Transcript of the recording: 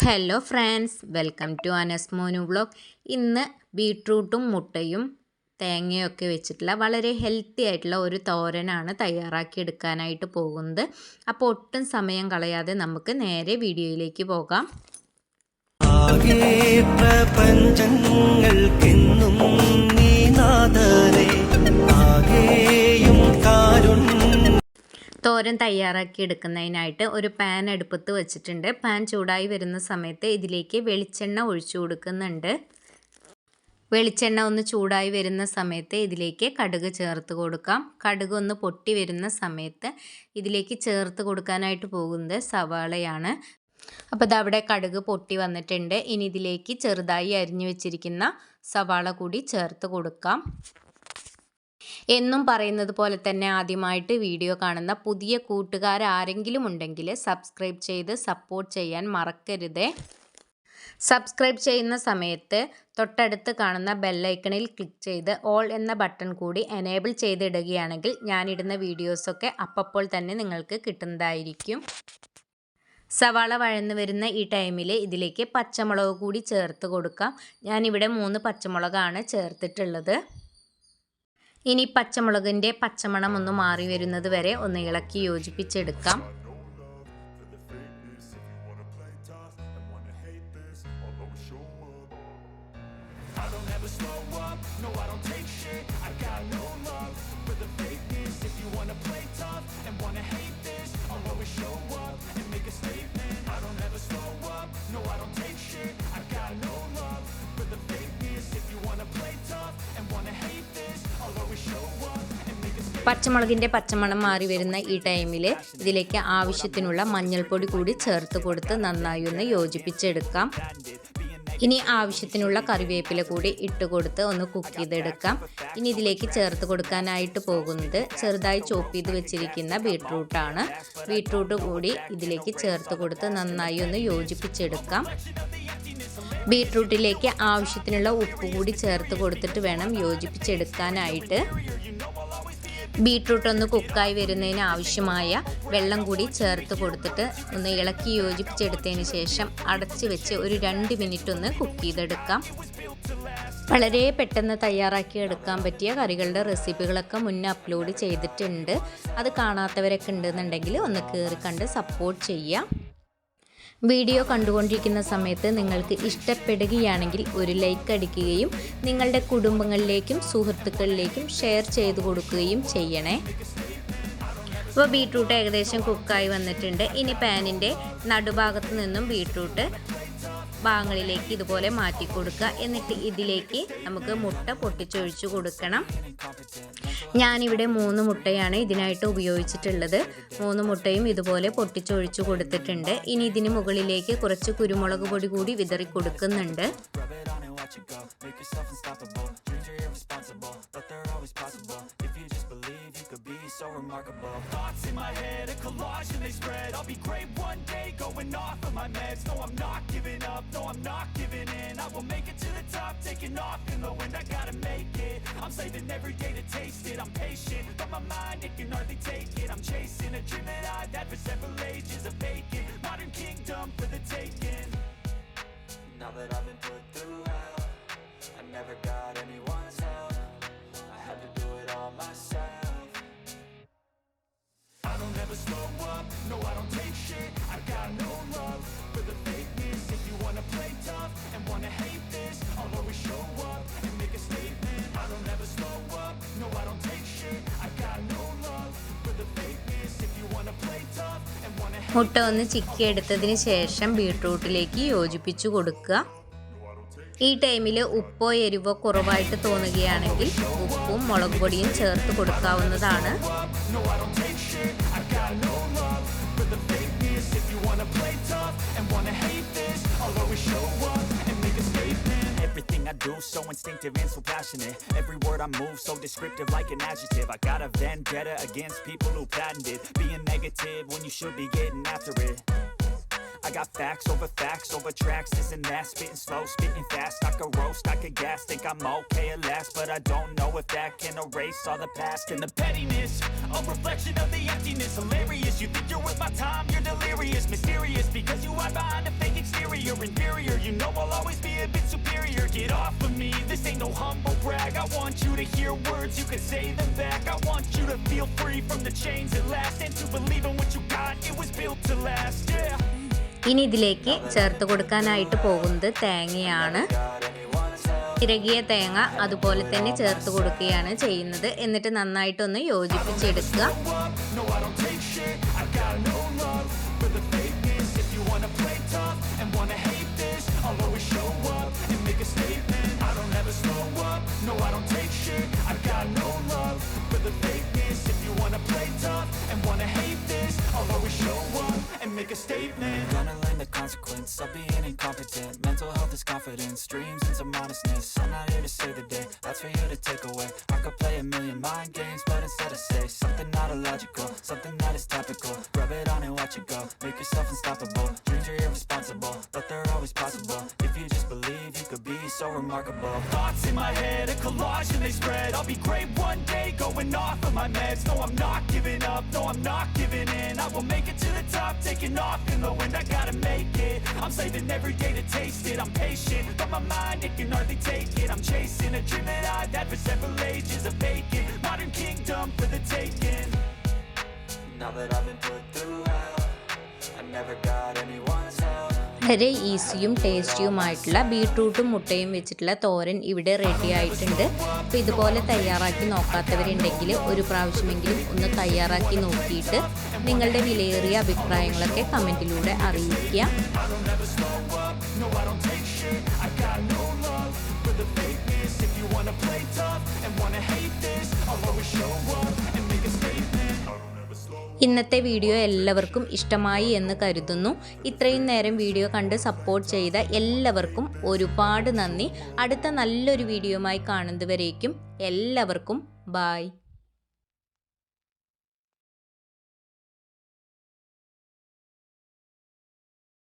Hello friends, welcome to Anas Monu vlog. ഇന്ന് ബീട്രൂട്ടും മുട്ടയും തേങ്ങയൊക്കെ വെച്ചിട്ടുള്ള വളരെ ഹെൽത്തി ആയിട്ടുള്ള ഒരു തോരനാണ് തയ്യാറാക്കി എടുക്കാനായിട്ട് പോകുന്നത്. അപ്പോൾ ഒട്ടും സമയം കളയാതെ നമുക്ക് നേരെ വീഡിയോയിലേക്ക് പോകാം. പ്രപഞ്ചങ്ങൾക്കെന്നും നീ നാഥനേ, ആകെയും കാരുണ്യം. തോരൻ തയ്യാറാക്കി എടുക്കുന്നതിനായിട്ട് ഒരു പാൻ അടുപ്പത്ത് വെച്ചിട്ടുണ്ട്. പാൻ ചൂടായി വരുന്ന സമയത്ത് ഇതിലേക്ക് വെളിച്ചെണ്ണ ഒഴിച്ചു കൊടുക്കുന്നുണ്ട്. വെളിച്ചെണ്ണ ഒന്ന് ചൂടായി വരുന്ന സമയത്ത് ഇതിലേക്ക് കടുക് ചേർത്ത് കൊടുക്കാം. കടുക് ഒന്ന് പൊട്ടി വരുന്ന സമയത്ത് ഇതിലേക്ക് ചേർത്ത് കൊടുക്കാനായിട്ട് പോകുന്നത് സവാളയാണ്. അപ്പോൾ ഇതവിടെ കടുക് പൊട്ടി വന്നിട്ടുണ്ട്. ഇനി ഇതിലേക്ക് ചെറുതായി അരിഞ്ഞു വെച്ചിരിക്കുന്ന സവാള കൂടി ചേർത്ത് കൊടുക്കാം. എന്നും പറയുന്നത് പോലെ തന്നെ ആദ്യമായിട്ട് വീഡിയോ കാണുന്ന പുതിയ കൂട്ടുകാരാരെങ്കിലും ഉണ്ടെങ്കിൽ സബ്സ്ക്രൈബ് ചെയ്ത് സപ്പോർട്ട് ചെയ്യാൻ മറക്കരുതേ. സബ്സ്ക്രൈബ് ചെയ്യുന്ന സമയത്ത് തൊട്ടടുത്ത് കാണുന്ന ബെല്ലൈക്കണിൽ ക്ലിക്ക് ചെയ്ത് ഓൾ എന്ന ബട്ടൺ കൂടി എനേബിൾ ചെയ്തിടുകയാണെങ്കിൽ ഞാനിടുന്ന വീഡിയോസൊക്കെ അപ്പോൾ തന്നെ നിങ്ങൾക്ക് കിട്ടുന്നതായിരിക്കും. സവാള വഴന്ന് വരുന്ന ഈ ടൈമിൽ ഇതിലേക്ക് പച്ചമുളക് കൂടി ചേർത്ത് കൊടുക്കാം. ഞാനിവിടെ 3 പച്ചമുളകാണ് ചേർത്തിട്ടുള്ളത്. ഇനി പച്ചമുളകിൻ്റെ പച്ചമണം ഒന്ന് മാറി വരുന്നത് വരെ ഒന്ന് ഇളക്കി യോജിപ്പിച്ചെടുക്കാം. പച്ചമുളകിൻ്റെ പച്ചമണം മാറി വരുന്ന ഈ ടൈമിൽ ഇതിലേക്ക് ആവശ്യത്തിനുള്ള മഞ്ഞൾപ്പൊടി കൂടി ചേർത്ത് കൊടുത്ത് നന്നായി ഒന്ന് യോജിപ്പിച്ചെടുക്കാം. ഇനി ആവശ്യത്തിനുള്ള കറിവേപ്പില കൂടി ഇട്ട് കൊടുത്ത് ഒന്ന് കുക്ക് ചെയ്തെടുക്കാം. ഇനി ഇതിലേക്ക് ചേർത്ത് കൊടുക്കാനായിട്ട് പോകുന്നത് ചെറുതായി ചോപ്പ് ചെയ്ത് വെച്ചിരിക്കുന്ന ബീട്രൂട്ടാണ്. ബീട്രൂട്ട് കൂടി ഇതിലേക്ക് ചേർത്ത് കൊടുത്ത് നന്നായി ഒന്ന് യോജിപ്പിച്ചെടുക്കാം. ബീട്രൂട്ടിലേക്ക് ആവശ്യത്തിനുള്ള ഉപ്പ് കൂടി ചേർത്ത് കൊടുത്തിട്ട് വേണം യോജിപ്പിച്ചെടുക്കാനായിട്ട്. ബീട്രൂട്ട് ഒന്ന് കുക്കായി വരുന്നതിന് ആവശ്യമായ വെള്ളം കൂടി ചേർത്ത് കൊടുത്തിട്ട് ഒന്ന് ഇളക്കി യോജിപ്പിച്ചെടുത്തതിന് ശേഷം അടച്ച് വെച്ച് ഒരു 2 മിനിറ്റ് ഒന്ന് കുക്ക് ചെയ്തെടുക്കാം. വളരെ പെട്ടെന്ന് തയ്യാറാക്കി എടുക്കാൻ പറ്റിയ കറികളുടെ റെസിപ്പികളൊക്കെ മുന്നേ അപ്ലോഡ് ചെയ്തിട്ടുണ്ട്. അത് കാണാത്തവരൊക്കെ ഉണ്ടെന്നുണ്ടെങ്കിൽ ഒന്ന് കയറി കണ്ട് സപ്പോർട്ട് ചെയ്യാം. വീഡിയോ കണ്ടുകൊണ്ടിരിക്കുന്ന സമയത്ത് നിങ്ങൾക്ക് ഇഷ്ടപ്പെടുകയാണെങ്കിൽ ഒരു ലൈക്ക് അടിക്കുകയും നിങ്ങളുടെ കുടുംബങ്ങളിലേക്കും സുഹൃത്തുക്കളിലേക്കും ഷെയർ ചെയ്ത് കൊടുക്കുകയും ചെയ്യണേ. അപ്പോൾ ബീട്രൂട്ട് ഏകദേശം കുക്കായി വന്നിട്ടുണ്ട്. ഇനി പാനിൻ്റെ നടുഭാഗത്ത് നിന്നും ബീട്രൂട്ട് ഭാഗങ്ങളിലേക്ക് ഇതുപോലെ മാറ്റി കൊടുക്കുക. എന്നിട്ട് ഇതിലേക്ക് നമുക്ക് മുട്ട പൊട്ടിച്ചൊഴിച്ചു കൊടുക്കണം. ഞാനിവിടെ 3 മുട്ടയാണ് ഇതിനായിട്ട് ഉപയോഗിച്ചിട്ടുള്ളത്. 3 മുട്ടയും ഇതുപോലെ പൊട്ടിച്ചൊഴിച്ചു കൊടുത്തിട്ടുണ്ട്. ഇനി ഇതിന് മുകളിലേക്ക് കുറച്ച് കുരുമുളക് പൊടി കൂടി വിതറി കൊടുക്കുന്നുണ്ട്. So remarkable. Thoughts in my head, a collage and they spread. I'll be great one day, going off of my meds. No, I'm not giving up, no, I'm not giving in. I will make it to the top, taking off in the wind. I gotta make it, I'm saving every day to taste it. I'm patient, but my mind, it can hardly take it. I'm chasing a dream that I've had for several ages. A vacant, modern kingdom for the taking. Now that I've been put through hell, I never got anyone's help. I had to do it all myself. I don't ever slow up, no I don't take shit. I got no love for the fakeness. If you wanna play tough and wanna hate this, I'll always show up and make a statement. I don't ever slow up, no I don't take shit. I got no love for the fakeness. If you wanna play tough and wanna hate. മുട്ട ഒന്ന് ചിക്കി എടുത്തതിന് ശേഷം ബീട്രൂട്ടിലേക്ക് യോജിപ്പിച്ചു കൊടുക്കുക. ഈ ടൈമിൽ ഉപ്പോ എരിവോ കുറവായിട്ട് തോന്നുകയാണെങ്കിൽ ഉപ്പും മുളക് പൊടിയും ചേർത്ത് കൊടുക്കാവുന്നതാണ്. Everything I do so instinctive and so passionate. Every word I move so descriptive like an adjective. I got a vendetta against people who patented being negative when you should be getting after it. I got facts over tracks, this and that. Spitting slow, spitting fast. I could roast, I could gas. Think I'm okay at last, but I don't know if that can erase all the past. And the pettiness, a reflection of the emptiness. Hilarious, you think you're worth my time, you're delirious. Mysterious, because you hide behind a fake exterior. you're inferior. You know I'll always be a bit superior. Get off of me, this ain't no humble brag. I want you to hear words, you can say them back. I want you to feel free from the chains at last, and to believe in what you got, it was built to last, yeah. ഇനി ഇതിലേക്ക് ചേർത്ത് കൊടുക്കാനായിട്ട് പോകുന്നത് തേങ്ങയാണ്. ചിരകിയ തേങ്ങ അതുപോലെ തന്നെ ചേർത്ത് കൊടുക്കുകയാണ് ചെയ്യുന്നത്. എന്നിട്ട് നന്നായിട്ടൊന്ന് യോജിപ്പിച്ചെടുക്കുക. Make a statement. Gonna learn the consequence of being incompetent. Mental health is confidence, dreams and some honestness. I'm not here to save the day, that's for you to take away. I could play a million mind games, but instead I say something not illogical, something that is topical. Rub it on and watch it go, make yourself unstoppable. Dreams are irresponsible, but they're always possible. If you just believe, you could be so remarkable. Thoughts in my head, a collage and they spread. I'll be great one day, going off of my meds. No, I'm not giving up, no, I'm not giving in. I will make it to the top, taking off in the wind, I gotta make it. I'm saving every day to taste it. I'm patient, but my mind, it can hardly take it. I'm chasing a dream that I've had for several ages, a vacant modern kingdom for the taking. Now that I've been put through hell, I never got anyone's help. വളരെ ഈസിയും ടേസ്റ്റിയുമായിട്ടുള്ള ബീട്രൂട്ടും മുട്ടയും വെച്ചിട്ടുള്ള തോരൻ ഇവിടെ ready ആയിട്ടുണ്ട്. അപ്പോൾ ഇതുപോലെ തയ്യാറാക്കി നോക്കാത്തവരുണ്ടെങ്കിൽ ഒരു പ്രാവശ്യമെങ്കിലും ഒന്ന് തയ്യാറാക്കി നോക്കിയിട്ട് നിങ്ങളുടെ വിലയേറിയ അഭിപ്രായങ്ങളൊക്കെ കമൻറ്റിലൂടെ അറിയിക്കുക. ഇന്നത്തെ വീഡിയോ എല്ലാവർക്കും ഇഷ്ടമായി എന്ന് കരുതുന്നു. ഇത്രയും നേരം വീഡിയോ കണ്ട് സപ്പോർട്ട് ചെയ്ത എല്ലാവർക്കും ഒരുപാട് നന്ദി. അടുത്ത നല്ലൊരു വീഡിയോയുമായി കാണുന്നതുവരേക്കും എല്ലാവർക്കും ബായ്.